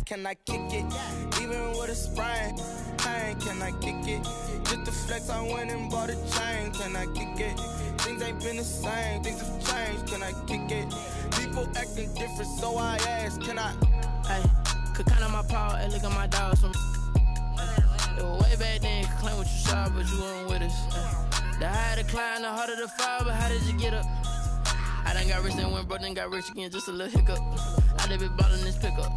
can I kick it? Even with a sprain, pain, can I kick it? Just the flex, I went and bought a chain, can I kick it? Things ain't been the same, things have changed, can I kick it? People acting different, so I ask, can I? Hey, could count on my power, and look at my dogs. It was way back then, you could claim what you saw, but you weren't with us. The higher the climb, the harder the fall, but how did you get up? I done got rich, then went broke, then got rich again, just a little hiccup. I done been ballin' this pickup.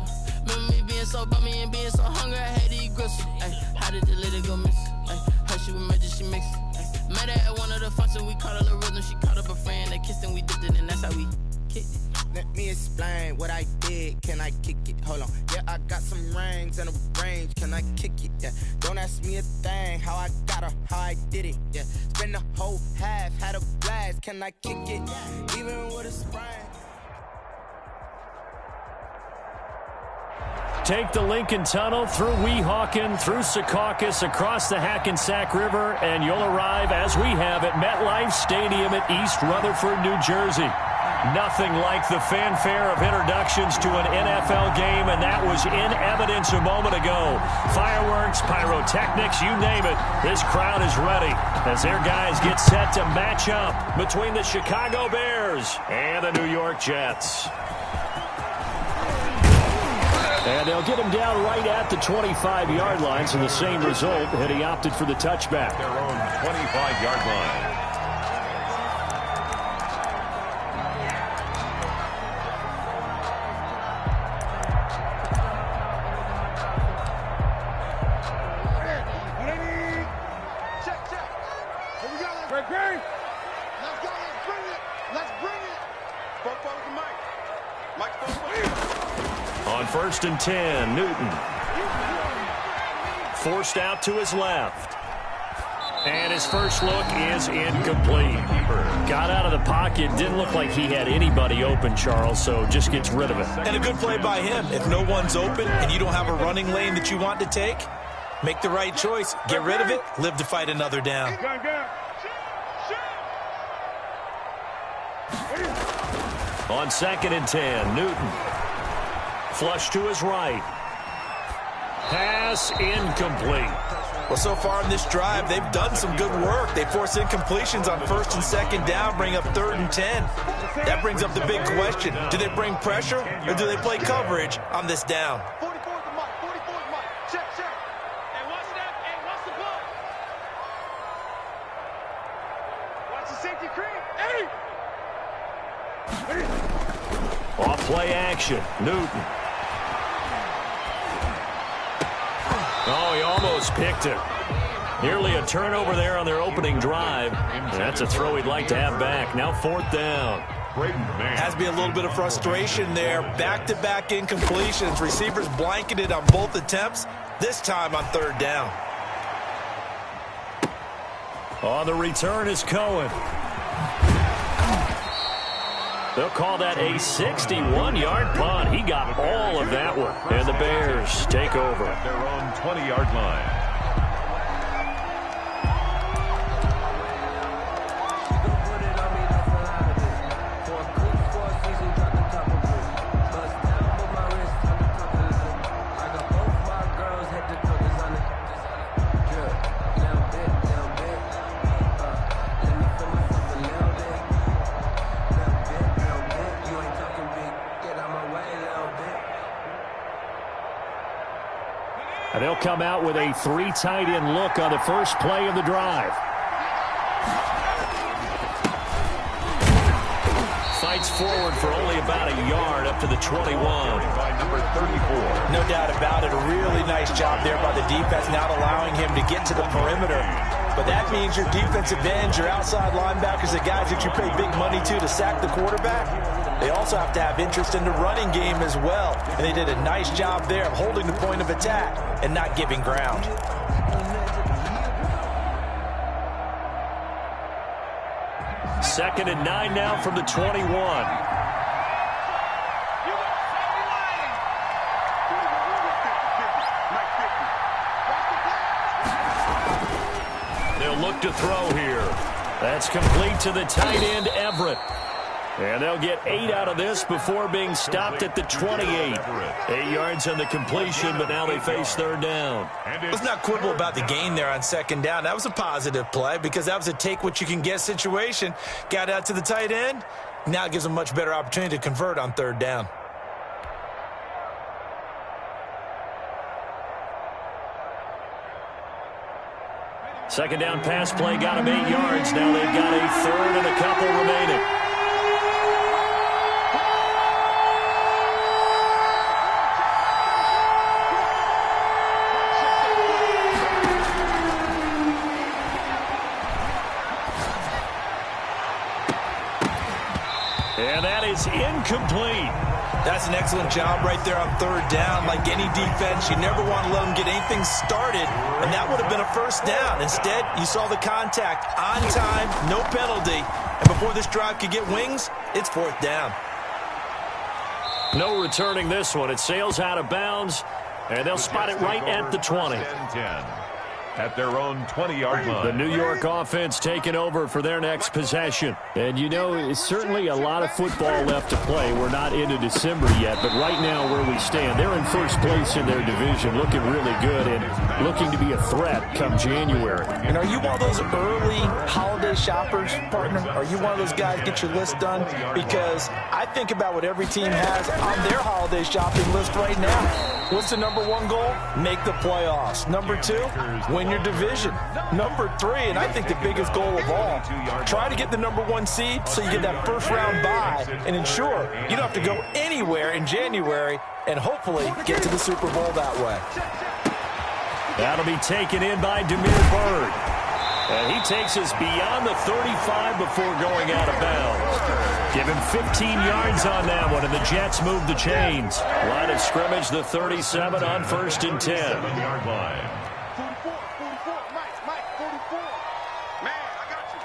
Remember me being so bummy and being so hungry, I had to eat gristle. Ay, how did the lady go miss? Ay, how she was magic, she mixed. Met her at one of the functions, we caught a little rhythm, she caught up a friend, they kissed and we dipped it, and that's how we kicked it. Let me explain what I did, can I kick it? Hold on, yeah, I got some rings and a range, can I kick it? Yeah, don't ask me a thing, how I got her, how I did it. Yeah, spend the whole half, had a blast, can I kick it? Even with a sprain. Take the Lincoln Tunnel through Weehawken, through Secaucus, across the Hackensack River, and you'll arrive, as we have, at MetLife Stadium at East Rutherford, New Jersey. Nothing like the fanfare of introductions to an NFL game, and that was in evidence a moment ago. Fireworks, pyrotechnics, you name it. This crowd is ready as their guys get set to match up between the Chicago Bears and the New York Jets. And they'll get him down right at the 25-yard line, so the same result had he opted for the touchback. Their own 25-yard line. On 1st and 10, Newton. Forced out to his left. And his first look is incomplete. Got out of the pocket, didn't look like he had anybody open, Charles, so just gets rid of it. And a good play by him. If no one's open and you don't have a running lane that you want to take, make the right choice. Get rid of it, live to fight another down. On 2nd and 10, Newton. Flush to his right. Pass incomplete. Well, so far in this drive, they've done some good work. They force incompletions on 1st and 2nd down, bring up 3rd and 10. That brings up the big question. Do they bring pressure or do they play coverage on this down? 44 is the mark. 44 is the mark. Check. Hey, watch that. Hey, watch the ball. Watch the safety cream. Hey! Off play action, Newton. Oh, he almost picked it. Nearly a turnover there on their opening drive. That's a throw he'd like to have back. Now 4th down. Has to be a little bit of frustration there. Back-to-back incompletions. Receivers blanketed on both attempts, this time on 3rd down. On the return is Cohen. They'll call that a 61-yard punt. He got all of that one. And the Bears take over. At their own 20-yard line. And they'll come out with a 3 tight end look on the first play of the drive. Fights forward for only about a yard up to the 21. By number 34. No doubt about it. A really nice job there by the defense, not allowing him to get to the perimeter. But that means your defensive ends, your outside linebackers, the guys that you pay big money to sack the quarterback, they also have to have interest in the running game as well. And they did a nice job there of holding the point of attack and not giving ground. Second and 9 now from the 21. They'll look to throw here. That's complete to the tight end, Everett. And they'll get 8 out of this before being stopped at the 28. 8 yards on the completion, but now they face third down. Let's not quibble about the gain there on second down. That was a positive play because that was a take-what-you-can-get situation. Got out to the tight end. Now it gives them a much better opportunity to convert on third down. Second down pass play got them 8 yards. Now they've got a third and a couple remaining. And that is incomplete. That's an excellent job right there on third down. Like any defense, you never want to let them get anything started, and that would have been a first down. Instead, you saw the contact on time, no penalty, and before this drive could get wings, it's fourth down. No returning this one. It sails out of bounds, and they'll spot it right at the 20. 10-10 at their own 20-yard line. The New York offense taking over for their next possession. And, you know, it's certainly a lot of football left to play. We're not into December yet, but right now where we stand, they're in first place in their division, looking really good and looking to be a threat come January. And are you one of those early holiday shoppers, partner? Are you one of those guys get your list done? Because I think about what every team has on their holiday shopping list right now. What's the number one goal? Make the playoffs. Number 2, win your division. Number 3, and I think the biggest goal of all, try to get the number 1 seed so you get that first round bye and ensure you don't have to go anywhere in January and hopefully get to the Super Bowl that way. That'll be taken in by Demir Bird. And he takes us beyond the 35 before going out of bounds. Give him 15 yards on that one, and the Jets move the chains. Line of scrimmage, the 37 on 1st and 10. 7-yard line. 44, Mike, 44. Man, I got you.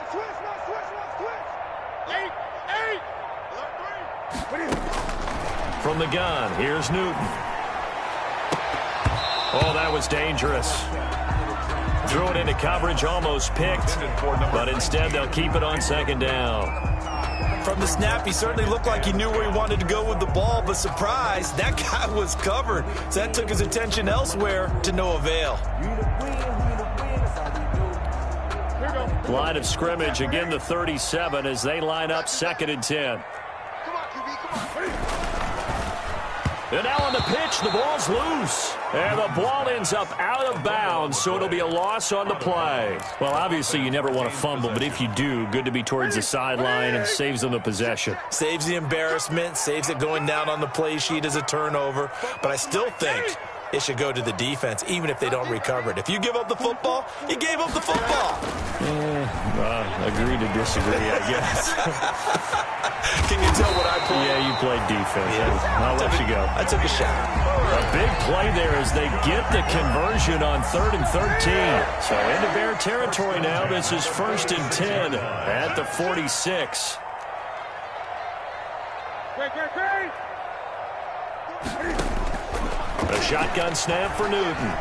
Switch. 8. From the gun, here's Newton. Oh, that was dangerous. Threw it into coverage, almost picked, but instead they'll keep it on second down. From the snap, he certainly looked like he knew where he wanted to go with the ball, but surprise, that guy was covered. So that took his attention elsewhere to no avail. Line of scrimmage, again the 37 as they line up 2nd and 10. Come on, QB, come on. And now on the pitch, the ball's loose. And the ball ends up out of bounds, so it'll be a loss on the play. Well, obviously you never want to fumble, but if you do, good to be towards the sideline and saves them the possession. Saves the embarrassment, saves it going down on the play sheet as a turnover. But I still think it should go to the defense, even if they don't recover it. If you give up the football, you gave up the football. Agree to disagree, I guess. Can you tell what I played? Yeah, you played defense. Yeah. I'll let you go. I took a shot. A big play there as they get the conversion on 3rd and 13. So into Bear territory now. This is 1st and 10 at the 46. A shotgun snap for Newton.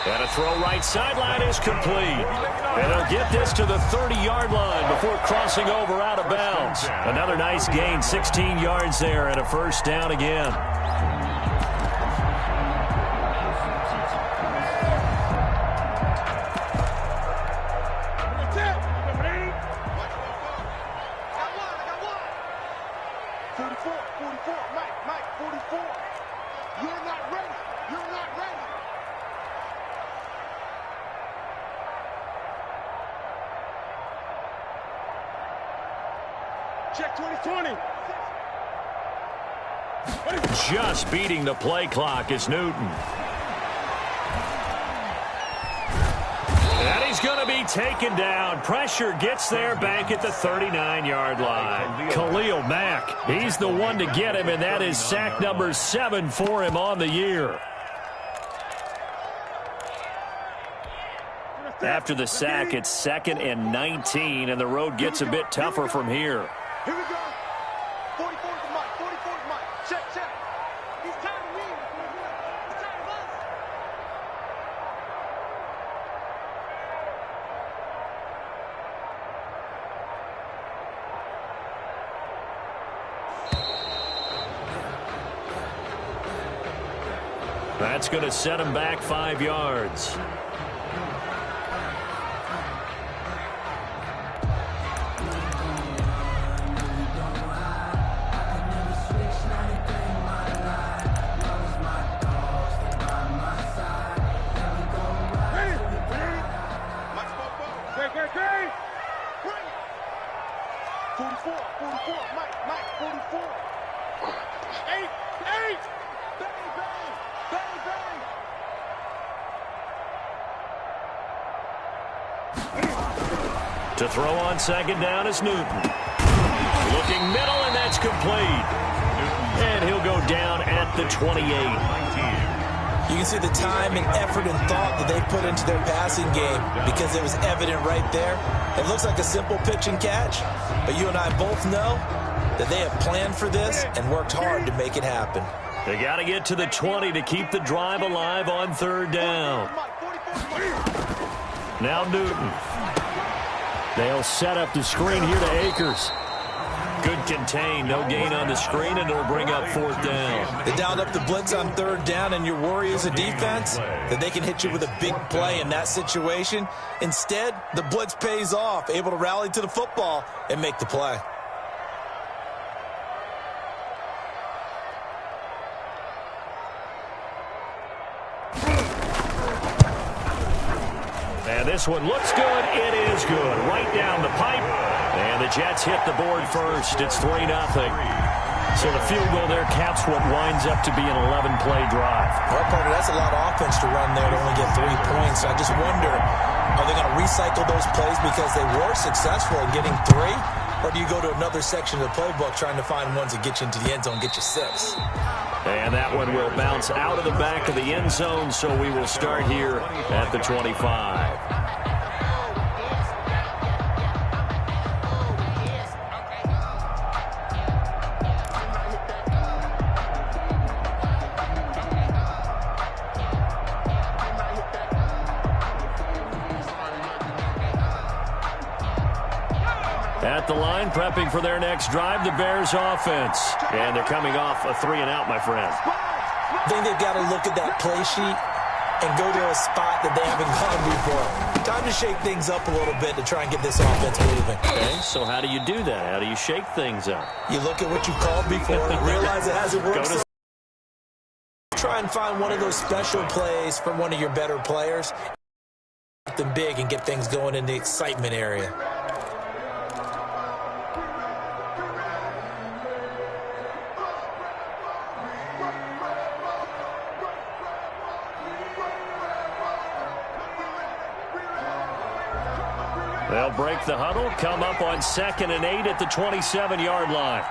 And a throw right sideline is complete. And they'll get this to the 30-yard line before crossing over out of bounds. Another nice gain, 16 yards there, and a first down again. Check 2020. Just beating the play clock is Newton. And he's going to be taken down. Pressure gets there back at the 39-yard line. Khalil Mack, he's the one to get him, and that is sack number 7 for him on the year. After the sack, it's 2nd and 19, and the road gets a bit tougher from here. Here we go. 44 is Mike. 44 is Mike. Check. He's tired of me. He's tired of us. That's going to set him back 5 yards. To throw on second down is Newton. Looking middle, and that's complete. And he'll go down at the 28. You can see the time and effort and thought that they put into their passing game because it was evident right there. It looks like a simple pitch and catch, but you and I both know that they have planned for this and worked hard to make it happen. They got to get to the 20 to keep the drive alive on third down. Now Newton. They'll set up the screen here to Akers. Good contain, no gain on the screen, and it'll bring up fourth down. They dialed up the blitz on third down, and your worry as a defense that they can hit you with a big play in that situation. Instead, the blitz pays off, able to rally to the football and make the play. And this one looks good. It is good. Right down the pipe. And the Jets hit the board first. It's 3-0. So the field goal there caps what winds up to be an 11-play drive. Well, partner, that's a lot of offense to run there to only get 3 points. I just wonder, are they going to recycle those plays because they were successful in getting 3? Or do you go to another section of the playbook trying to find ones that get you into the end zone, get you 6? And that one will bounce out of the back of the end zone, so we will start here at the 25. At the line, prepping for their next drive, the Bears offense. And they're coming off a 3-and-out, my friend. I think they've got to look at that play sheet and go to a spot that they haven't gone before. Time to shake things up a little bit to try and get this offense moving. Okay, so how do you do that? How do you shake things up? You look at what you called before, realize it hasn't worked. Try and find one of those special plays from one of your better players. Get them big and get things going in the excitement area. They'll break the huddle, come up on 2nd and 8 at the 27-yard line.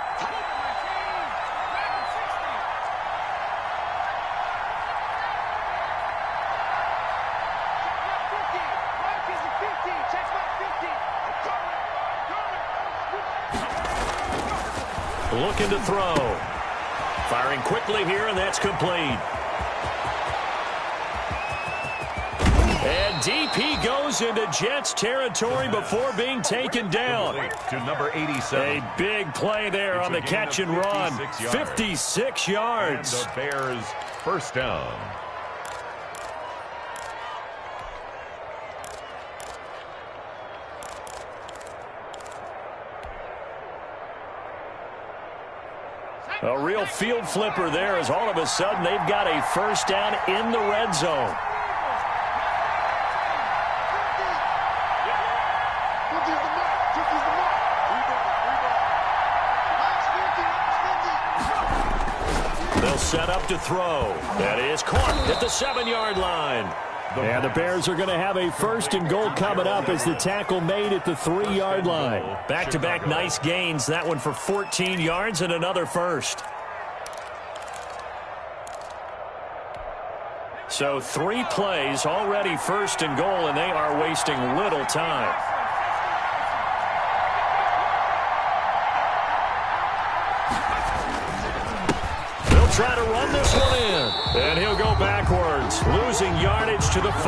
Looking to throw. Firing quickly here, and that's complete. And deep he goes into Jets territory before being taken down. To number 87. A big play there on the catch and run. 56 yards. And the Bears first down. A real field flipper there as all of a sudden they've got a first down in the red zone. They'll set up to throw. That is caught at the 7-yard line. And the Bears are going to have a first and goal coming up as the tackle made at the 3-yard line. Back-to-back nice gains. That one for 14 yards and another first. So 3 plays already first and goal, and they are wasting little time. They'll try to run this one in. And he'll go backwards, losing yardage to the 5.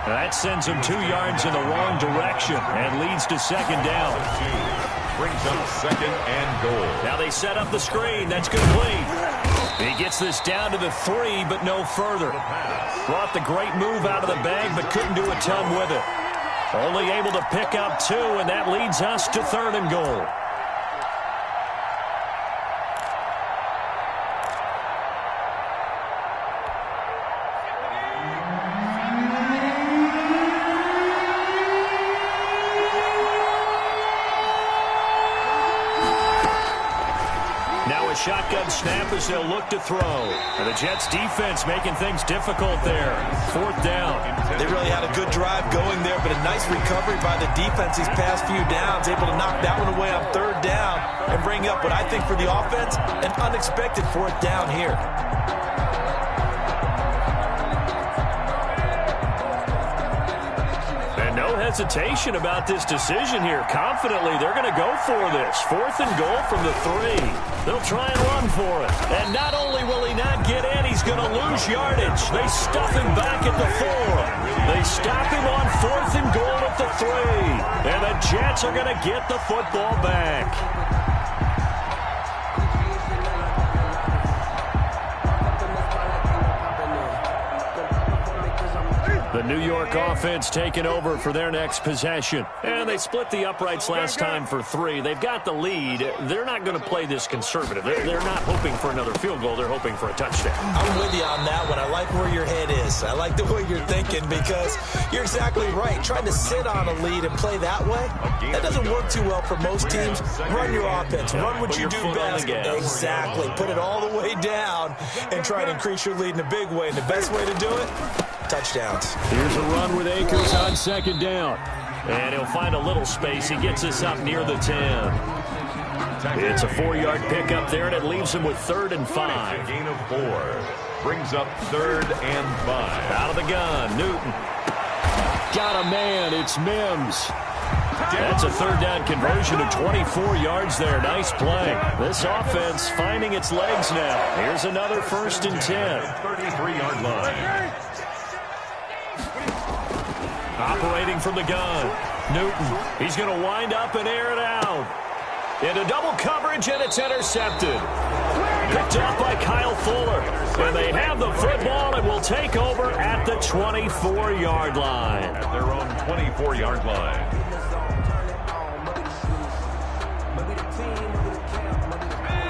That sends him 2 yards in the wrong direction and leads to second down. Brings up second and goal. Now they set up the screen. That's complete. He gets this down to the 3, but no further. Brought the great move out of the bag, but couldn't do a ton with it. Only able to pick up 2, and that leads us to 3rd and goal. Shotgun snap as they'll look to throw. And the Jets defense making things difficult there. 4th down. They really had a good drive going there, but a nice recovery by the defense these past few downs, able to knock that one away on 3rd down and bring up what I think for the offense, an unexpected 4th down here. No hesitation about this decision here. Confidently, they're going to go for this. 4th and goal from the 3. They'll try and run for it. And not only will he not get in, he's going to lose yardage. They stuff him back at the 4. They stop him on 4th and goal at the 3. And the Jets are going to get the football back. The New York offense taking over for their next possession. And they split the uprights last time for 3. They've got the lead. They're not going to play this conservative. They're not hoping for another field goal. They're hoping for a touchdown. I'm with you on that one. I like where your head is. I like the way you're thinking because you're exactly right. Trying to sit on a lead and play that way, that doesn't work too well for most teams. Run your offense. Run what you do best. Exactly. Put it all the way down and try to increase your lead in a big way. And the best way to do it, touchdowns. Here's a run with Akers on 2nd down. And he'll find a little space. He gets us up near the 10. It's a 4-yard pickup there, and it leaves him with 3rd and 5. Gain of 4. Brings up 3rd and 5. Out of the gun, Newton. Got a man. It's Mims. That's a 3rd down conversion of 24 yards there. Nice play. This offense finding its legs now. Here's another 1st and 10. 33-yard line. Operating from the gun. Newton. He's going to wind up and air it out. Into double coverage, and it's intercepted. Picked up by Kyle Fuller. And they have the football and will take over at the 24-yard line. At their own 24-yard line.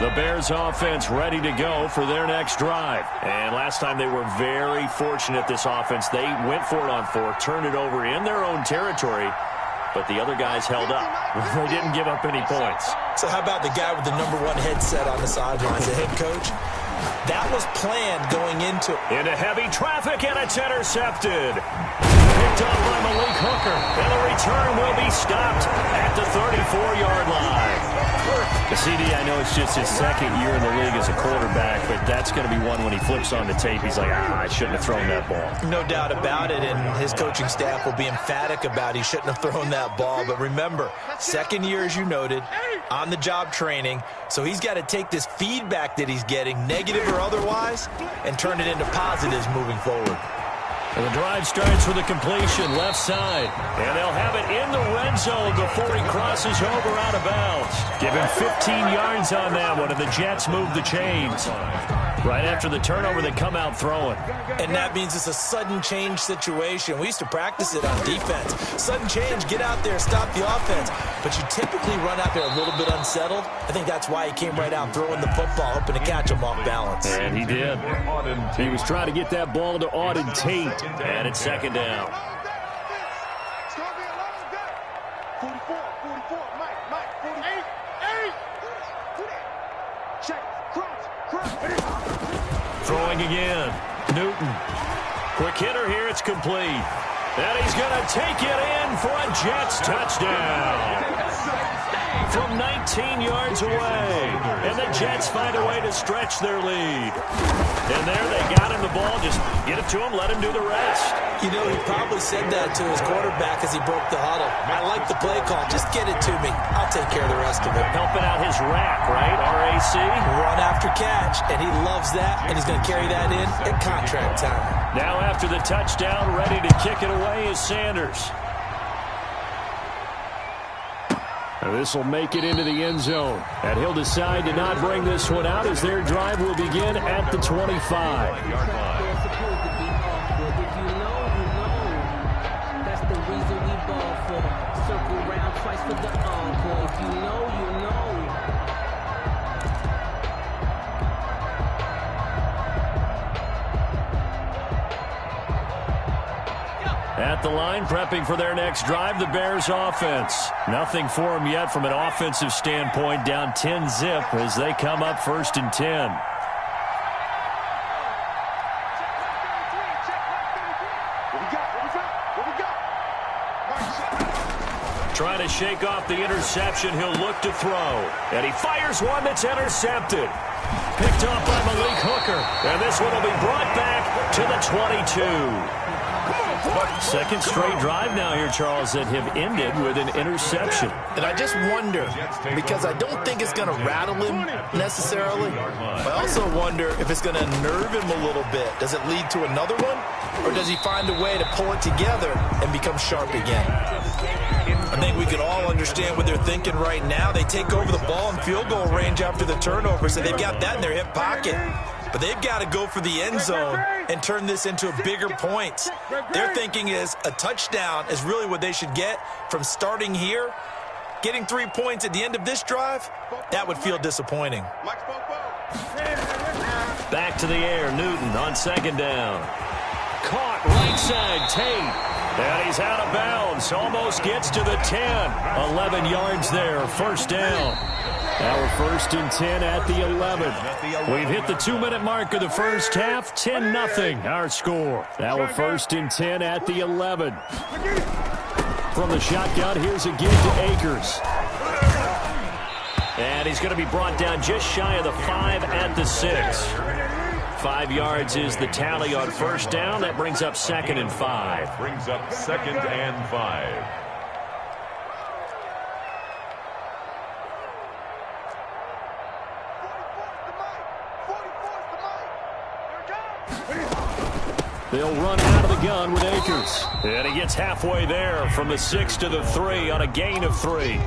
The Bears offense ready to go for their next drive. And last time they were very fortunate, this offense. They went for it on 4, turned it over in their own territory, but the other guys held up. They didn't give up any points. So how about the guy with the #1 headset on the sidelines, the head coach? That was planned going into heavy traffic, and it's intercepted. Picked up by Malik Hooker, and the return will be stopped at the 34-yard line. CD, I know it's just his 2nd year in the league as a quarterback, but that's going to be one when he flips on the tape. He's like, I shouldn't have thrown that ball. No doubt about it, and his coaching staff will be emphatic about he shouldn't have thrown that ball. But remember, 2nd year, as you noted, on-the-job training, so he's got to take this feedback that he's getting, negative or otherwise, and turn it into positives moving forward. And the drive starts with a completion left side. And they'll have it in the red zone before he crosses over out of bounds. Give him 15 yards on that one, and the Jets move the chains. Right after the turnover, they come out throwing. And that means it's a sudden change situation. We used to practice it on defense. Sudden change, get out there, stop the offense. But you typically run out there a little bit unsettled. I think that's why he came right out throwing the football, hoping to catch him off balance. And he did. He was trying to get that ball to Auden Tate. And it's 2nd down. It's going to be a long day. 44, Mike, 48. Check, cross. Throwing again. Newton. Quick hitter here. It's complete. And he's going to take it in for a Jets touchdown. From 19 yards away. And the Jets find a way to stretch their lead. And there they got him the ball. Just get it to him, let him do the rest. You know, he probably said that to his quarterback as he broke the huddle. I like the play call. Just get it to me. I'll take care of the rest of it. Helping out his rack, right? RAC. Run after catch, and he loves that, and he's going to carry that in at contract time. Now after the touchdown, ready to kick it away is Sanders. This will make it into the end zone. And he'll decide to not bring this one out as their drive will begin at the 25. At the line, prepping for their next drive, the Bears offense. Nothing for them yet from an offensive standpoint, down 10-zip as they come up 1st and 10. Trying to shake off the interception, he'll look to throw. And he fires one that's intercepted. Picked off by Malik Hooker. And this one will be brought back to the 22. Second straight drive now here, Charles, that have ended with an interception. And I just wonder, because I don't think it's going to rattle him necessarily, but I also wonder if it's going to nerve him a little bit. Does it lead to another one? Or does he find a way to pull it together and become sharp again? I think we can all understand what they're thinking right now. They take over the ball in field goal range after the turnover, so they've got that in their hip pocket. But they've got to go for the end zone and turn this into a bigger point. Their thinking is a touchdown is really what they should get from starting here. Getting 3 points at the end of this drive, that would feel disappointing. Back to the air, Newton on 2nd down. Caught right side, Tate. And he's out of bounds. Almost gets to the 10. 11 yards there, 1st down. Our 1st and 10 at the 11. We've hit the 2-minute mark of the first half. 10-0 our score. Our 1st and 10 at the 11. From the shotgun, here's a give to Akers. And he's going to be brought down just shy of the 5 at the 6. 5 yards is the tally on 1st down. That brings up 2nd and 5. Brings up 2nd and 5. They'll run out of the gun with Akers. And he gets halfway there from the 6 to the 3 on a gain of 3.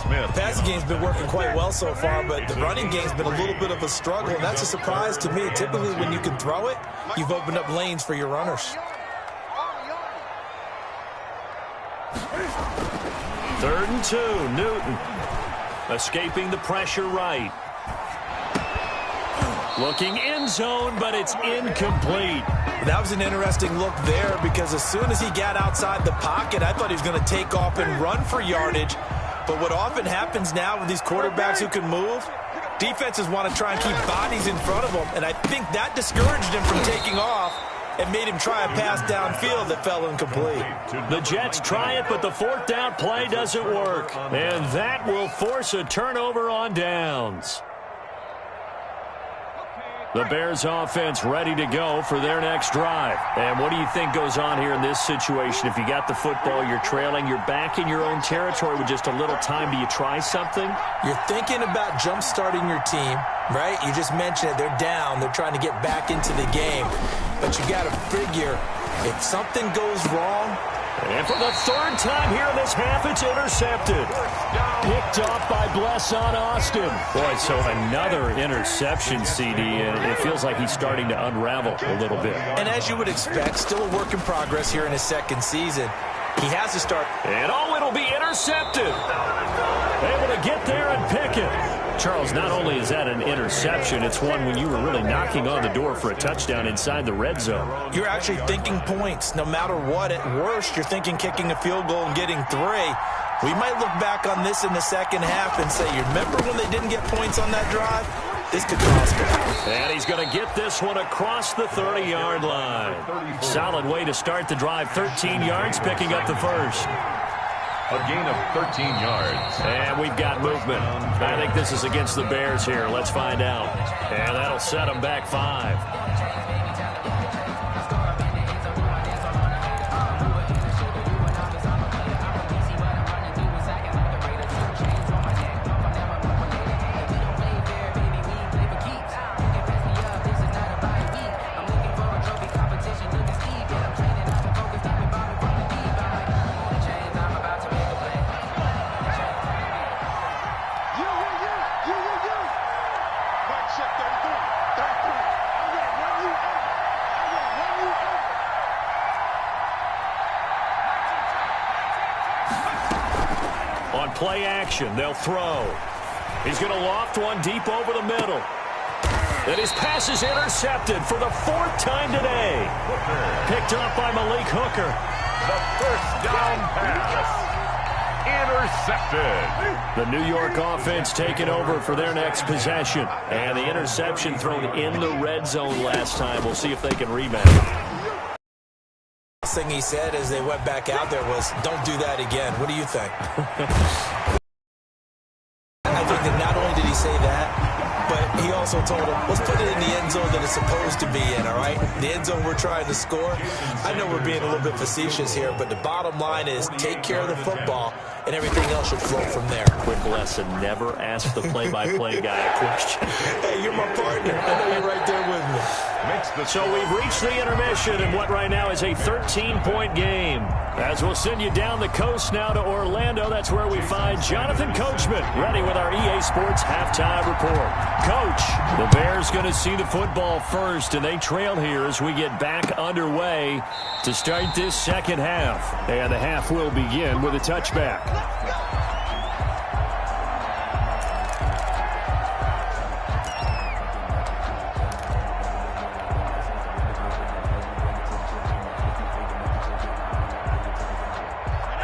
Smith. The passing game's been working quite well so far, but the running game's been a little bit of a struggle, and that's a surprise to me. Typically, when you can throw it, you've opened up lanes for your runners. 3rd and 2, Newton. Escaping the pressure right. Looking end zone, but it's incomplete. That was an interesting look there because as soon as he got outside the pocket, I thought he was going to take off and run for yardage. But what often happens now with these quarterbacks who can move, defenses want to try and keep bodies in front of them. And I think that discouraged him from taking off and made him try a pass downfield that fell incomplete. The Jets try it, but the 4th down play doesn't work. And that will force a turnover on downs. The Bears offense ready to go for their next drive. And what do you think goes on here in this situation? If you got the football, you're trailing, you're back in your own territory with just a little time. Do you try something? You're thinking about jump-starting your team, right? You just mentioned it. They're down. They're trying to get back into the game. But you got to figure if something goes wrong. And for the 3rd time here in this half, it's intercepted. Picked off by Bless on Austin. Boy, so another interception, CD, and it feels like he's starting to unravel a little bit. And as you would expect, still a work in progress here in his 2nd season. He has to start. And it'll be intercepted. Able to get there and pick it. Charles, not only is that an interception, it's one when you were really knocking on the door for a touchdown inside the red zone. You're actually thinking points. No matter what, at worst, you're thinking kicking a field goal and getting 3. We might look back on this in the 2nd half and say, you remember when they didn't get points on that drive? This could cost him. And he's going to get this one across the 30-yard line. Solid way to start the drive. 13 yards, picking up the 1st. A gain of 13 yards. And we've got movement. I think this is against the Bears here. Let's find out. And that'll set them back 5. On play action, they'll throw. He's going to loft one deep over the middle. And his pass is intercepted for the 4th time today. Picked up by Malik Hooker. The first down pass. Intercepted. The New York offense taking over for their next possession. And the interception thrown in the red zone last time. We'll see if they can rebound. The thing he said as they went back out there was, don't do that again. What do you think? I think that not only did he say that, but he also told him, let's put it in the end zone that it's supposed to be in, all right? The end zone we're trying to score. I know we're being a little bit facetious here, but the bottom line is take care of the football, and everything else should flow from there. Quick lesson, never ask the play-by-play guy a question. Hey, you're my partner. I know you're right there with me. So we've reached the intermission in what right now is a 13-point game. As we'll send you down the coast now to Orlando, that's where we find Jonathan Coachman ready with our EA Sports halftime report. Coach, the Bears going to see the football first, and they trail here as we get back underway to start this second half. And the half will begin with a touchback.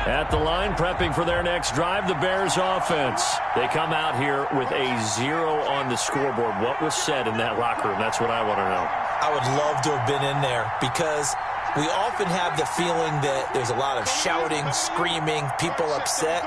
At the line, prepping for their next drive, the Bears offense. They come out here with a 0 on the scoreboard. What was said in that locker room? That's what I want to know. I would love to have been in there because we often have the feeling that there's a lot of shouting, screaming, people upset.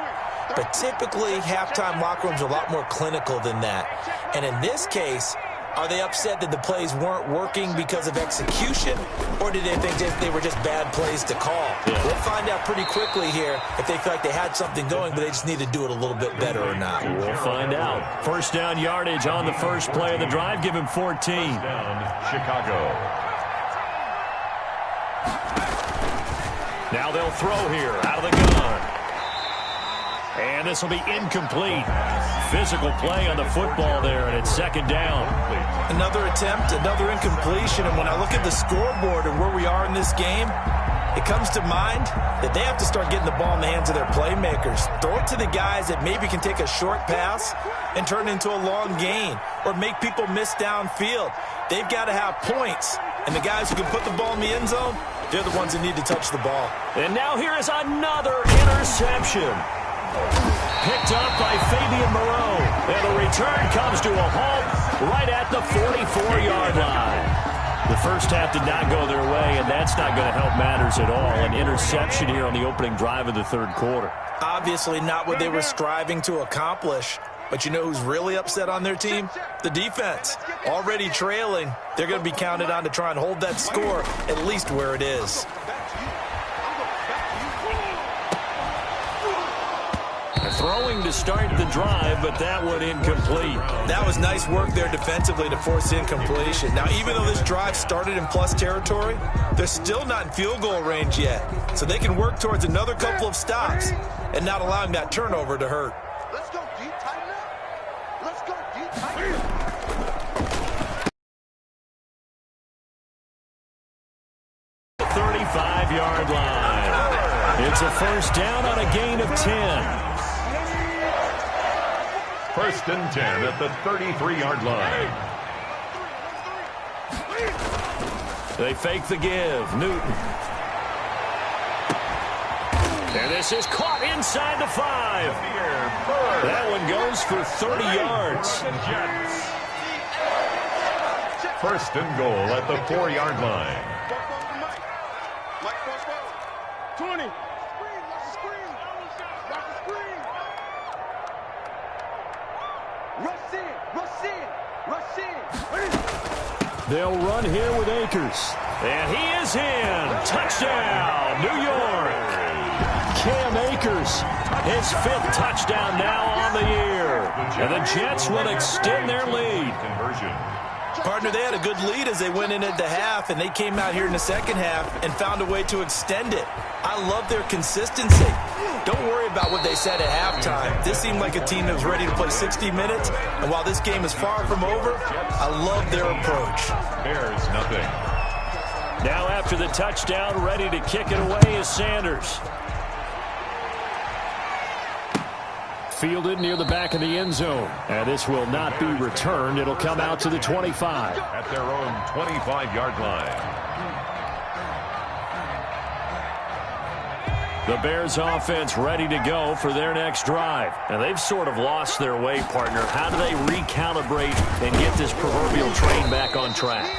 But typically, halftime locker rooms are a lot more clinical than that. And in this case, are they upset that the plays weren't working because of execution, or did they think they were just bad plays to call? Yeah. We'll find out pretty quickly here if they feel like they had something going, but they just need to do it a little bit better or not. We'll find out. First down yardage on the first play of the drive. Give him 14. First down, Chicago. Now they'll throw here out of the gun. And this will be incomplete. Physical play on the football there, and it's second down. Another attempt, another incompletion, and when I look at the scoreboard and where we are in this game, it comes to mind that they have to start getting the ball in the hands of their playmakers. Throw it to the guys that maybe can take a short pass and turn it into a long gain or make people miss downfield. They've got to have points, and the guys who can put the ball in the end zone, they're the ones that need to touch the ball. And now here is another interception. Picked up by Fabian Moreau. And the return comes to a halt right at the 44-yard line. The first half did not go their way, and that's not going to help matters at all. An interception here on the opening drive of the third quarter. Obviously not what they were striving to accomplish. But you know who's really upset on their team? The defense. Already trailing. They're going to be counted on to try and hold that score at least where it is. Throwing to start the drive, but that one incomplete. That was nice work there defensively to force incompletion. Now, even though this drive started in plus territory, they're still not in field goal range yet. So they can work towards another couple of stops and not allowing that turnover to hurt. Let's go deep, tighten up. Let's go deep, tighten up. 35-yard line. It's a first down on a gain of 10. First and 10 at the 33-yard line. They fake the give. Newton. And this is caught inside the 5. That one goes for 30 yards. First and goal at the 4-yard line. 20. They'll run here with Akers. And he is in. Touchdown, New York. Cam Akers, his 5th touchdown now on the year. And the Jets will extend their lead. Partner, they had a good lead as they went in at the half, and they came out here in the second half and found a way to extend it. I love their consistency. Don't worry about what they said at halftime. This seemed like a team that was ready to play 60 minutes, and while this game is far from over, I love their approach. Bears nothing. Now after the touchdown, ready to kick it away is Sanders. fielded near the back of the end zone. And this will not be returned. It'll come out to the 25. At their own 25-yard line. The Bears offense ready to go for their next drive. And they've sort of lost their way, partner. How do they recalibrate and get this proverbial train back on track?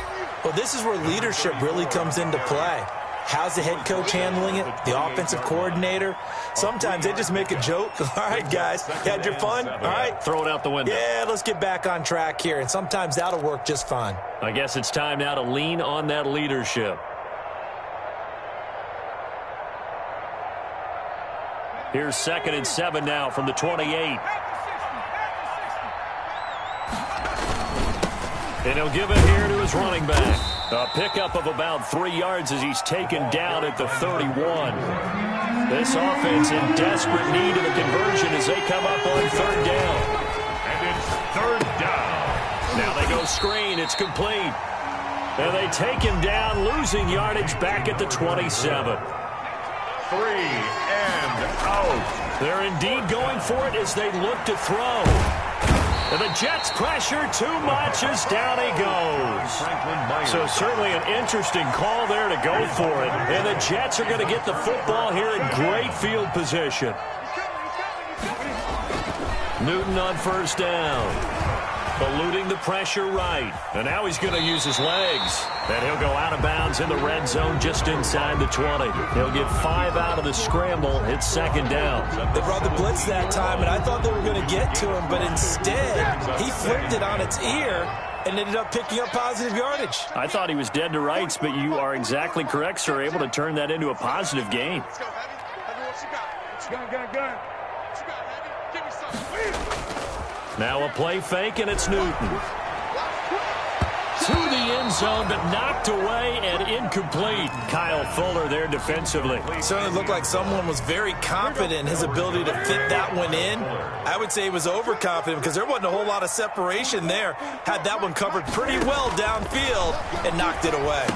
Well, this is where leadership really comes into play. How's the head coach handling it? The offensive coordinator? Sometimes they just make a joke. All right, guys, you had your fun? All right. Throw it out the window. Yeah, let's get back on track here. And sometimes that'll work just fine. I guess it's time now to lean on that leadership. Here's 2nd and 7 now from the 28. And he'll give it here to his running back. A pickup of about 3 yards as he's taken down at the 31. This offense in desperate need of a conversion as they come up on 3rd down. And it's 3rd down. Now they go screen. It's complete. And they take him down, losing yardage back at the 27. 3 and out. They're indeed going for it as they look to throw. And the Jets pressure too much as down he goes. So certainly an interesting call there to go for it. And the Jets are going to get the football here in great field position. Newton on 1st down. Eluding the pressure right. And now he's going to use his legs. And he'll go out of bounds in the red zone just inside the 20. He'll get 5 out of the scramble. It's 2nd down. They brought the blitz that time, and I thought they were going to get to him, but instead he flipped it on its ear and ended up picking up positive yardage. I thought he was dead to rights, but you are exactly correct, sir. Able to turn that into a positive gain. Let's go, Heavy. What you got? What you got, Heavy? Give me something. Now a play fake, and it's Newton. To the end zone, but knocked away and incomplete. Kyle Fuller there defensively. Certainly looked like someone was very confident in his ability to fit that one in. I would say he was overconfident because there wasn't a whole lot of separation there. Had that one covered pretty well downfield and knocked it away.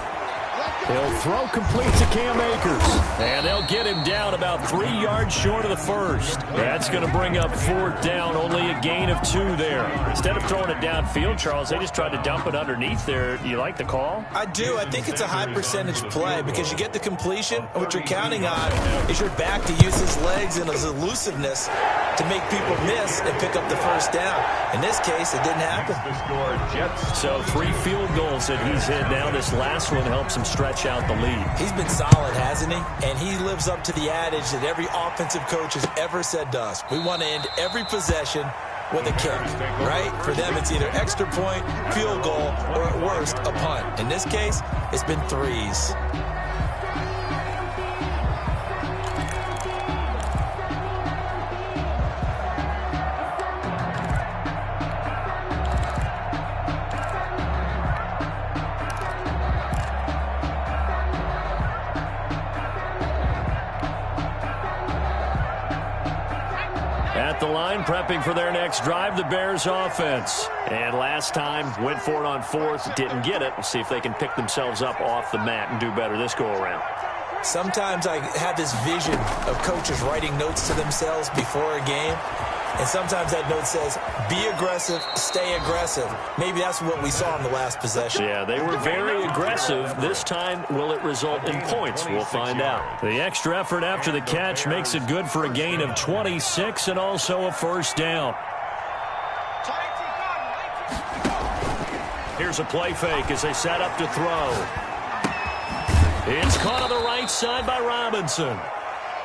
He'll throw complete to Cam Akers. And they'll get him down about 3 yards short of the first. That's going to bring up 4th down, only a gain of 2 there. Instead of throwing it downfield, Charles, they just tried to dump it underneath there. Do you like the call? I do. I think it's a high percentage play because you get the completion, and what you're counting on is your back to use his legs and his elusiveness to make people miss and pick up the 1st down. In this case, it didn't happen. So 3 field goals that he's hit now. This last one helps him stretch out the lead. He's been solid, hasn't he? And he lives up to the adage that every offensive coach has ever said to us. We want to end every possession with a kick, right? For them, it's either extra point, field goal, or at worst, a punt. In this case, it's been 3s. At the line, prepping for their next drive, the Bears offense. And last time, went for it on 4th, didn't get it. We'll see if they can pick themselves up off the mat and do better this go-around. Sometimes I have this vision of coaches writing notes to themselves before a game. And sometimes that note says, be aggressive, stay aggressive. Maybe that's what we saw in the last possession. Yeah, they were very aggressive. This time, will it result in points? We'll find out. The extra effort after the catch makes it good for a gain of 26 and also a 1st down. Here's a play fake as they set up to throw. It's caught on the right side by Robinson.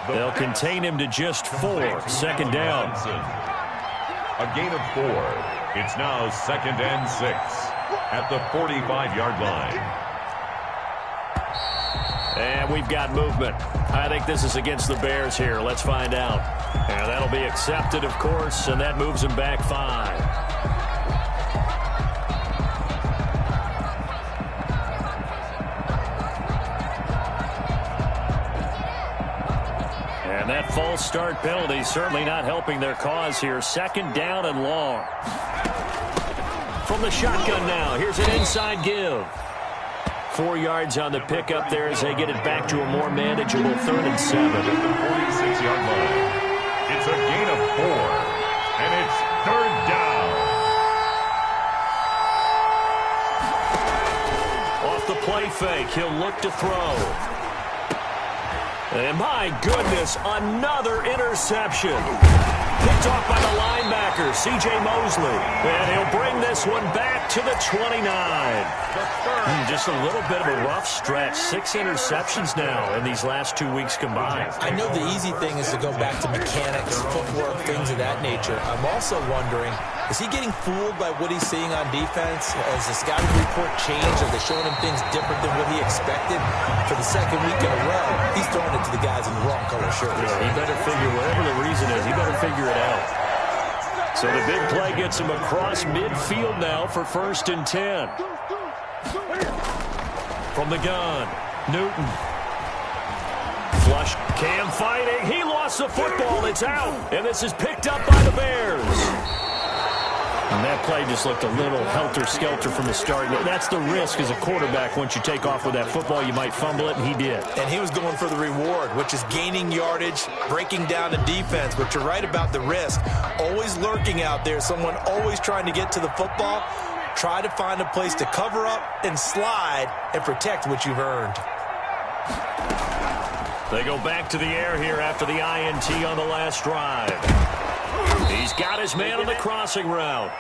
They'll contain him to just 4. 2nd down. A gain of 4. It's now 2nd and 6 at the 45-yard line. And we've got movement. I think this is against the Bears here. Let's find out. And that'll be accepted, of course, and that moves him back 5. And that false start penalty certainly not helping their cause here. 2nd down and long. From the shotgun now, here's an inside give. 4 yards on the pickup there as they get it back to a more manageable 3rd and 7. At the 46-yard line. It's a gain of 4. fake. He'll look to throw. And my goodness, another interception. Picked off by the linebacker, C.J. Mosley. And he'll bring this one back to the 29. Just a little bit of a rough stretch. 6 interceptions now in these last 2 weeks combined. I know the easy thing is to go back to mechanics, footwork, things of that nature. I'm also wondering, is he getting fooled by what he's seeing on defense? Has the scouting report changed? Are they showing him things different than what he expected? For the second week in a row, he's throwing it to the guys in the wrong color shirts. Yeah, he better figure, whatever the reason is, he better figure it out. So the big play gets him across midfield now for 1st and 10. From the gun, Newton. Flush, Cam fighting. He lost the football. It's out. And this is picked up by the Bears. And that play just looked a little helter-skelter from the start. That's the risk as a quarterback. Once you take off with that football, you might fumble it, and he did. And he was going for the reward, which is gaining yardage, breaking down the defense. But you're right about the risk. Always lurking out there, someone always trying to get to the football. Try to find a place to cover up and slide and protect what you've earned. They go back to the air here after the INT on the last drive. He's got his man on the crossing route.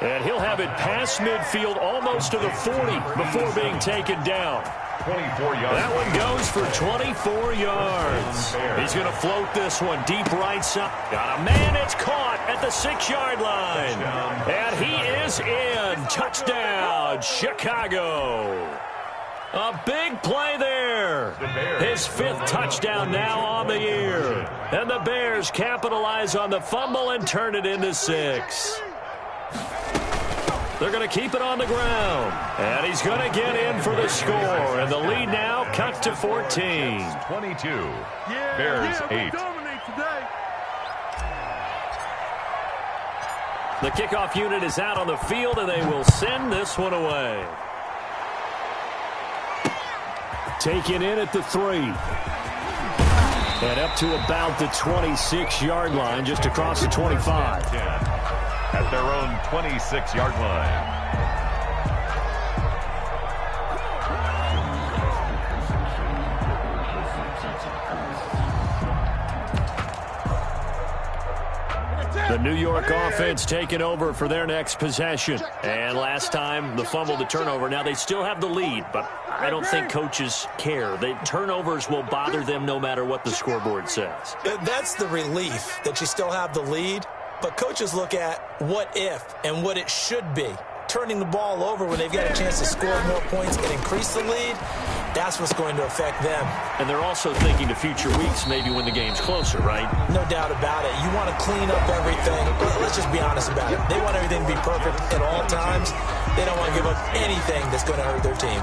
And he'll have it past midfield almost to the 40 before being taken down. 24 yards. That one goes for 24 yards. He's going to float this one deep right side. Got a man, it's caught at the 6-yard line. And he is in. Touchdown, Chicago. A big play there. His 5th touchdown now on the year. And the Bears capitalize on the fumble and turn it into 6. They're going to keep it on the ground. And he's going to get in for the score. And the lead now cut to 14. 22. Bears 8. The kickoff unit is out on the field, and they will send this one away. Taken in at the 3. And up to about the 26-yard line, just across the 25. At their own 26-yard line. The New York offense taking over for their next possession. And last time, the fumble, the turnover. Now, they still have the lead, but I don't think coaches care. The turnovers will bother them no matter what the scoreboard says. That's the relief that you still have the lead. But coaches look at what if and what it should be. Turning the ball over when they've got a chance to score more points and increase the lead, that's what's going to affect them. And they're also thinking to future weeks, maybe when the game's closer, right? No doubt about it. You want to clean up everything. Let's just be honest about it. They want everything to be perfect at all times. They don't want to give up anything that's going to hurt their team.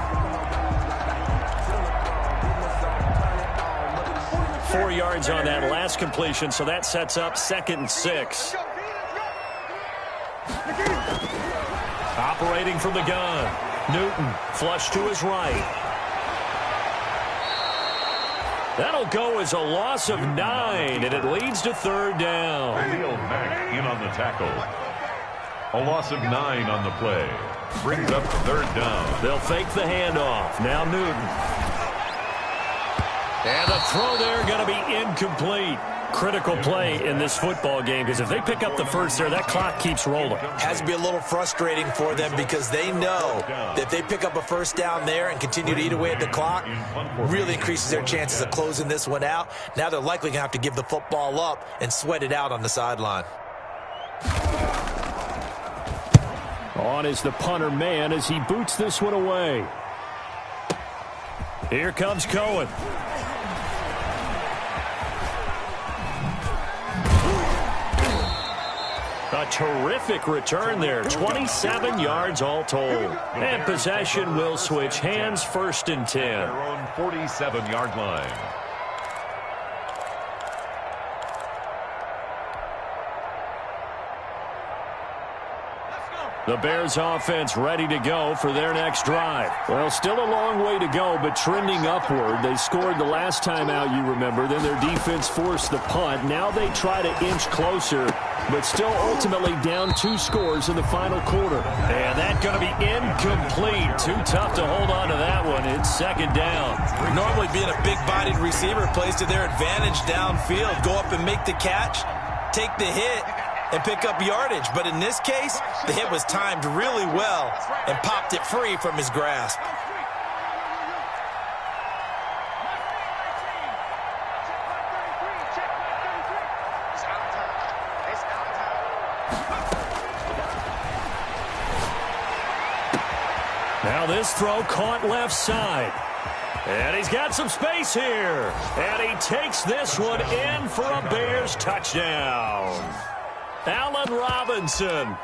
4 yards on that last completion, so that sets up 2nd and 6. Operating from the gun. Newton, flush to his right. That'll go as a loss of 9, and it leads to 3rd down. Khalil Mack in on the tackle. A loss of 9 on the play. Brings up 3rd down. They'll fake the handoff. Now Newton. And the throw there going to be incomplete. Critical play in this football game, because if they pick up the first there, that clock keeps rolling. Has to be a little frustrating for them because they know that if they pick up a first down there and continue to eat away at the clock, really increases their chances of closing this one out. Now they're likely going to have to give the football up and sweat it out on the sideline. On is the punter man as he boots this one away. Here comes Cohen. A terrific return there. 27 yards all told. And possession will switch hands, 1st and 10. Their own 47-yard line. The Bears offense ready to go for their next drive. Well, still a long way to go, but trending upward. They scored the last time out, you remember. Then their defense forced the punt. Now they try to inch closer, but still ultimately down 2 scores in the final quarter. And that's going to be incomplete. Too tough to hold on to that one. It's second down. Normally being a big-bodied receiver plays to their advantage downfield. Go up and make the catch, take the hit, and pick up yardage. But in this case, the hit was timed really well and popped it free from his grasp. Now this throw caught left side. And he's got some space here. And he takes this one in for a Bears touchdown. Allen Robinson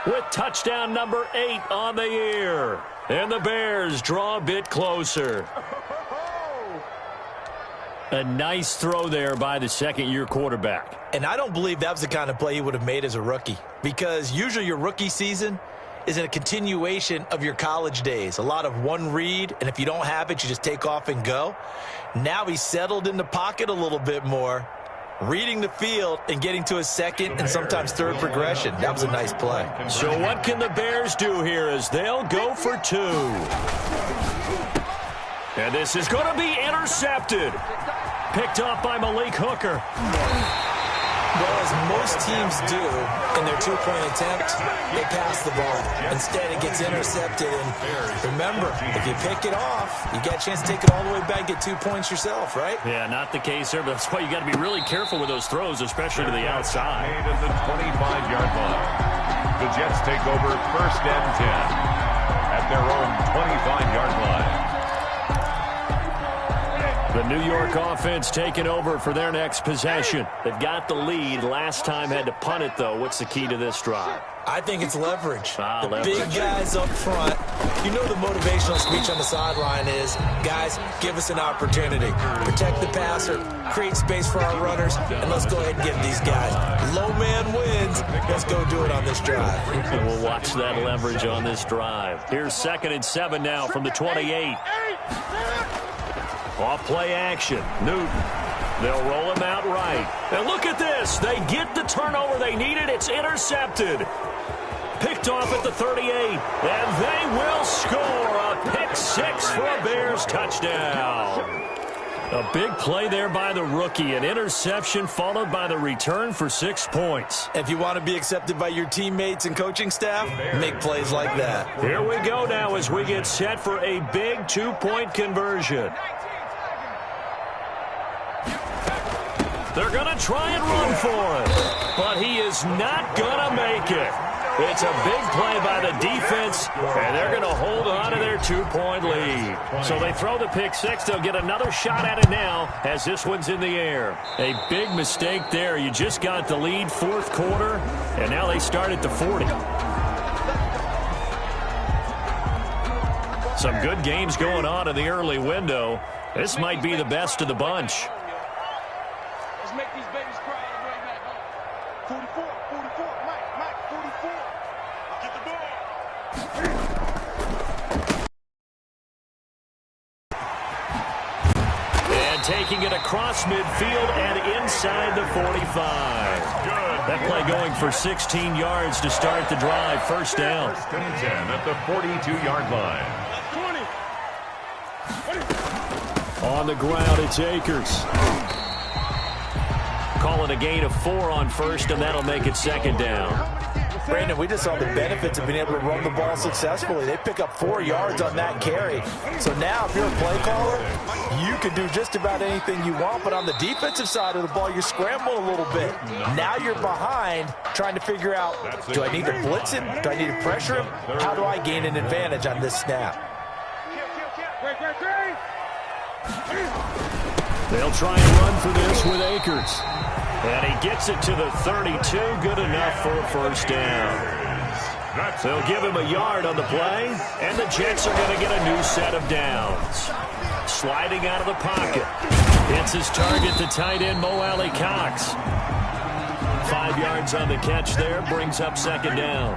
with touchdown number 8 on the year. And the Bears draw a bit closer. A nice throw there by the second-year quarterback. And I don't believe that was the kind of play he would have made as a rookie, because usually your rookie season is a continuation of your college days. A lot of one read, and if you don't have it, you just take off and go. Now he's settled in the pocket a little bit more, reading the field and getting to his second and sometimes third progression. That was a nice play. So what can the Bears do here as they'll go for 2? And this is going to be intercepted. Picked off by Malik Hooker. Well, as most teams do in their 2-point attempt, they pass the ball. Instead, it gets intercepted. And remember, if you pick it off, you get a chance to take it all the way back and get 2 points yourself, right? Yeah, not the case there, but that's why you got to be really careful with those throws, especially to the outside. At the 25-yard line. The Jets take over 1st and 10 at their own 25-yard line. The New York offense taking over for their next possession. They've got the lead. Last time had to punt it, though. What's the key to this drive? I think it's leverage. Leverage. Big guys up front. You know the motivational speech on the sideline is, guys, give us an opportunity. Protect the passer, create space for our runners, and let's go ahead and give these guys. Low man wins. Let's go do it on this drive. And we'll watch that leverage on this drive. Here's 2nd and 7 now from the 28. Off play action. Newton. They'll roll him out right. And look at this. They get the turnover they needed. It's intercepted. Picked off at the 38. And they will score a pick 6 for a Bears touchdown. A big play there by the rookie. An interception followed by the return for 6 points. If you want to be accepted by your teammates and coaching staff, make plays like that. Here we go now as we get set for a big 2-point conversion. They're going to try and run for it, but he is not going to make it. It's a big play by the defense, and they're going to hold on to their 2-point lead. So they throw the pick 6. They'll get another shot at it now as this one's in the air. A big mistake there. You just got the lead 4th quarter, and now they start at the 40. Some good games going on in the early window. This might be the best of the bunch. Make these babies cry all the way back home. 44, Mike, 44. Get the ball. And taking it across midfield and inside the 45. That play going for 16 yards to start the drive. 1st down. 1st and 10 at the 42-yard line. 20. On the ground, it's Akers. Calling a gain of 4 on 1st, and that'll make it 2nd down. Brandon, we just saw the benefits of being able to run the ball successfully. They pick up 4 yards on that carry. So now, if you're a play caller, you can do just about anything you want. But on the defensive side of the ball, you're scrambling a little bit. Now you're behind, trying to figure out, do I need to blitz him? Do I need to pressure him? How do I gain an advantage on this snap? They'll try and run for this with Akers. And he gets it to the 32. Good enough for a 1st down. They'll give him a yard on the play, and the Jets are going to get a new set of downs. Sliding out of the pocket. Hits his target, the tight end, Mo Alley Cox. 5 yards on the catch there, brings up 2nd down.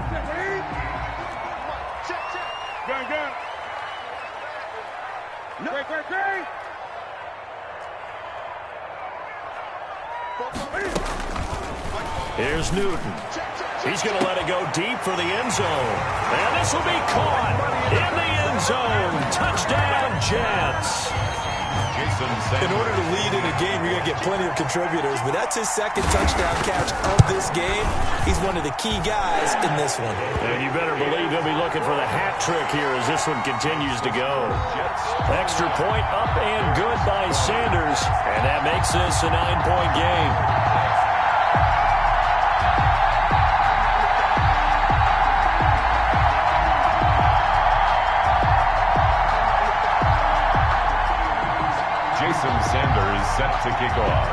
Here's Newton. He's going to let it go deep for the end zone. And this will be caught in the end zone. Touchdown, Jets. In order to lead in a game, you're going to get plenty of contributors, but that's his second touchdown catch of this game. He's one of the key guys in this one. And you better believe he'll be looking for the hat trick here as this one continues to go. Extra point up and good by Sanders, and that makes this a 9-point game. Sanders set to kick off.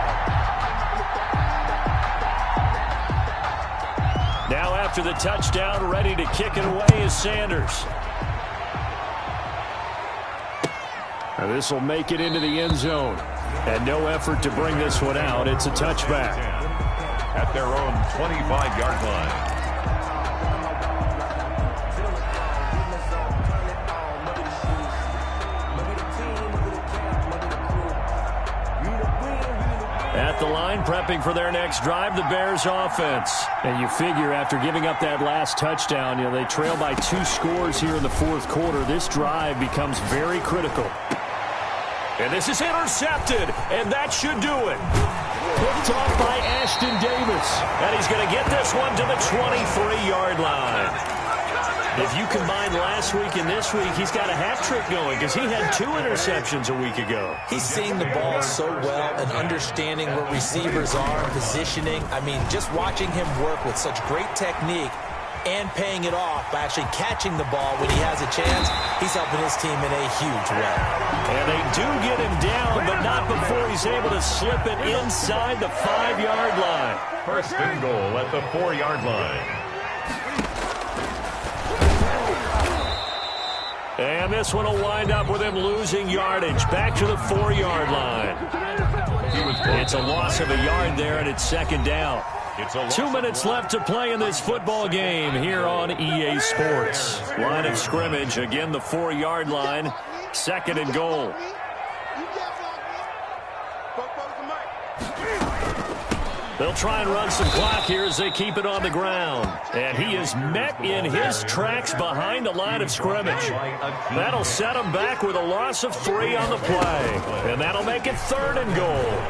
Now after the touchdown, ready to kick it away is Sanders. Now this will make it into the end zone. And no effort to bring this one out. It's a touchback. At their own 25-yard line. At the line, prepping for their next drive, the Bears offense. And you figure after giving up that last touchdown, they trail by 2 scores here in the fourth quarter. This drive becomes very critical. And this is intercepted, and that should do it. Picked off by Ashton Davis. And he's going to get this one to the 23-yard line. If you combine last week and this week, he's got a hat trick going because he had 2 interceptions a week ago. He's seeing the ball so well and understanding where receivers are, positioning. I mean, just watching him work with such great technique and paying it off by actually catching the ball when he has a chance, he's helping his team in a huge way. And they do get him down, but not before he's able to slip it inside the 5-yard line. First and goal at the 4-yard line. And this one will wind up with him losing yardage back to the 4-yard line. It's a loss of a yard there, and it's second down. 2 minutes left to play in this football game here on EA Sports. Line of scrimmage, again the 4-yard line, second and goal. They'll try and run some clock here as they keep it on the ground. And he is met in his tracks behind the line of scrimmage. That'll set him back with a loss of 3 on the play. And that'll make it third and goal.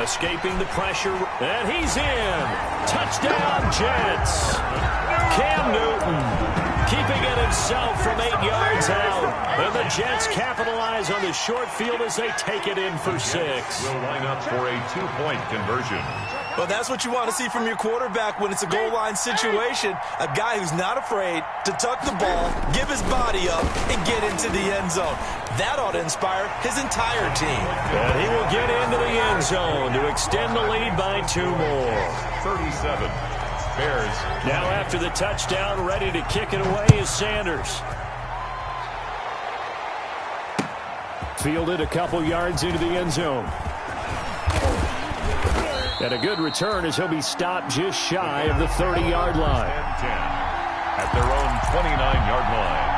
Escaping the pressure, and he's in. Touchdown, Jets. Cam Newton keeping it himself from 8 yards out. And the Jets capitalize on the short field as they take it in for 6. We'll line up for a 2-point conversion. Well, that's what you want to see from your quarterback when it's a goal line situation. A guy who's not afraid to tuck the ball, give his body up, and get into the end zone. That ought to inspire his entire team. And he will get into the end zone to extend the lead by 2 more. 37. Bears. Now after the touchdown, ready to kick it away is Sanders. Fielded a couple yards into the end zone. And a good return as he'll be stopped just shy of the 30-yard line. 10 at their own 29-yard line.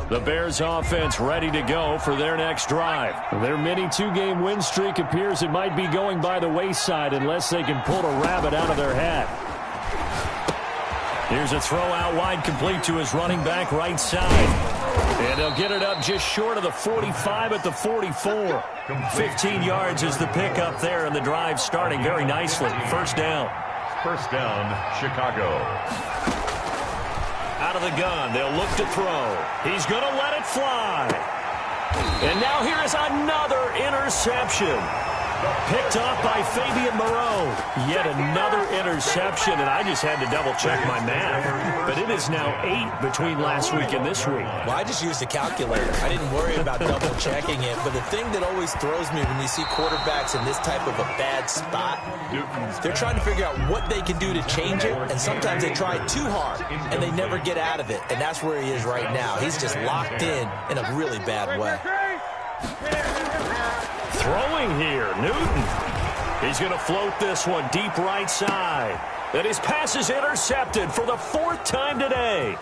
The Bears offense ready to go for their next drive. Their mini 2-game win streak appears it might be going by the wayside unless they can pull a rabbit out of their hat. Here's a throw out wide, complete to his running back right side. And they'll get it up just short of the 45 at the 44. 15 yards is the pickup there, and the drive starting very nicely. First down. First down, Chicago. Out of the gun, they'll look to throw. He's going to let it fly. And now here is another interception. Picked off by Fabian Moreau. Yet another interception, and I just had to double-check my math. But it is now 8 between last week and this week. Well, I just used a calculator. I didn't worry about double-checking it. But the thing that always throws me when you see quarterbacks in this type of a bad spot, they're trying to figure out what they can do to change it, and sometimes they try too hard, and they never get out of it. And that's where he is right now. He's just locked in a really bad way. Throwing here, Newton. He's going to float this one deep right side. And his pass is intercepted for the 4th time today.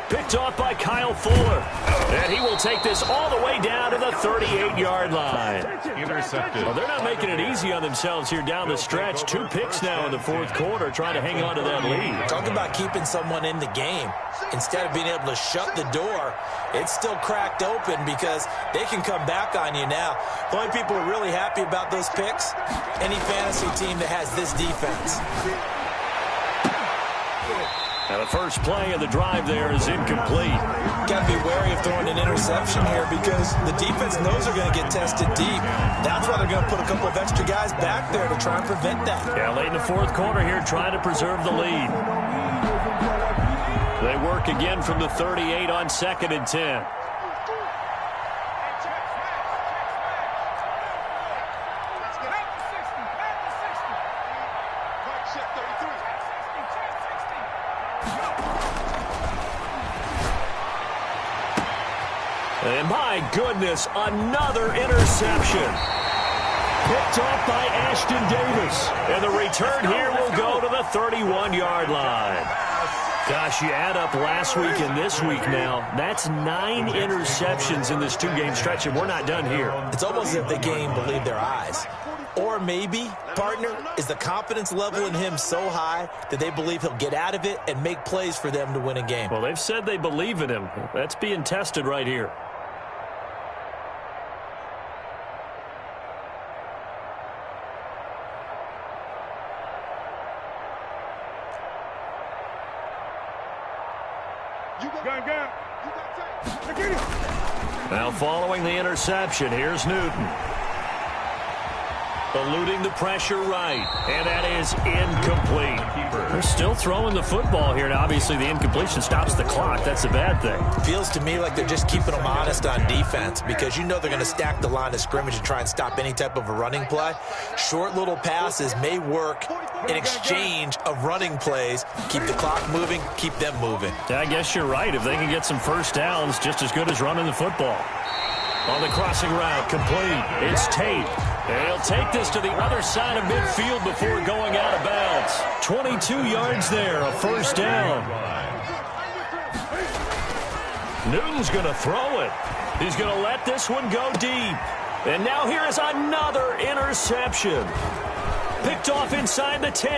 Picked off by Kyle Fuller. And he will take this all the way down to the 38-yard line. Intercepted. Well, they're not making it easy on themselves here down the stretch. 2 picks now in the 4th quarter, trying to hang on to that lead. Talk about keeping someone in the game. Instead of being able to shut the door, it's still cracked open because they can come back on you now. The only people who are really happy about those picks, any fantasy team that has this defense. And the first play of the drive there is incomplete. Got to be wary of throwing an interception here because the defense knows they're going to get tested deep. That's why they're going to put a couple of extra guys back there to try and prevent that. Yeah, late in the 4th quarter here, trying to preserve the lead. They work again from the 38 on 2nd and 10. And my goodness, another interception. Picked off by Ashton Davis. And the return here will go to the 31-yard line. Gosh, you add up last week and this week now, that's 9 interceptions in this 2-game stretch, and we're not done here. It's almost as if they can't even believe their eyes. Or maybe, partner, is the confidence level in him so high that they believe he'll get out of it and make plays for them to win a game. Well, they've said they believe in him. That's being tested right here. Now following the interception, here's Newton. Eluding the pressure right, and that is incomplete. They're still throwing the football here, and obviously the incompletion stops the clock. That's a bad thing. Feels to me like they're just keeping them honest on defense because you know they're going to stack the line of scrimmage and try and stop any type of a running play. Short little passes may work in exchange of running plays. Keep the clock moving, keep them moving. Yeah, I guess you're right. If they can get some first downs, just as good as running the football. On the crossing route, complete. It's Tate. And he'll take this to the other side of midfield before going out of bounds. 22 yards there, a first down. Newton's going to throw it. He's going to let this one go deep. And now here is another interception. Picked off inside the 10.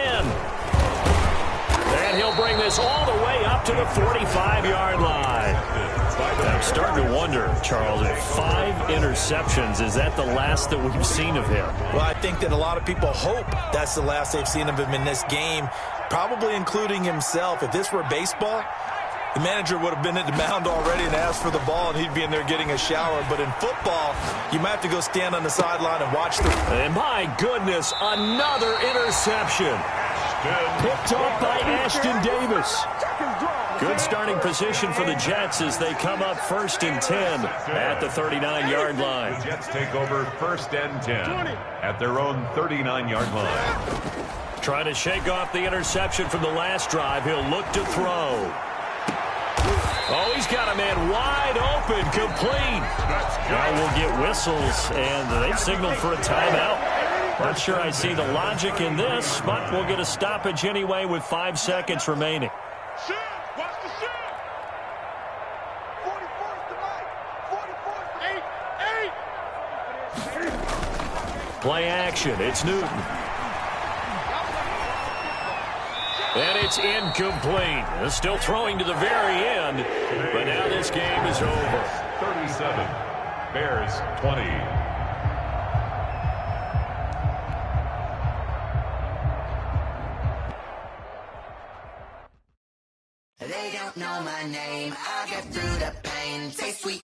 And he'll bring this all the way up to the 45-yard line. I'm starting to wonder, Charles, if 5 interceptions, is that the last that we've seen of him? Well, I think that a lot of people hope that's the last they've seen of him in this game, probably including himself. If this were baseball, the manager would have been at the mound already and asked for the ball, and he'd be in there getting a shower. But in football, you might have to go stand on the sideline and watch the... And my goodness, another interception. Picked off by Ashton Davis. Good starting position for the Jets as they come up 1st and 10 at the 39-yard line. The Jets take over 1st and 10 at their own 39-yard line. Trying to shake off the interception from the last drive. He'll look to throw. Oh, he's got a man wide open, complete. Now we'll get whistles, and they've signaled for a timeout. Not sure I see the logic in this, but we'll get a stoppage anyway with 5 seconds remaining. Watch the shot. 44's the mic. 44's the 8. Play action. It's Newton. And it's incomplete. They're still throwing to the very end, but now this game is over. 37, Bears 20. They don't know my name. I'll get through the pain. Say sweet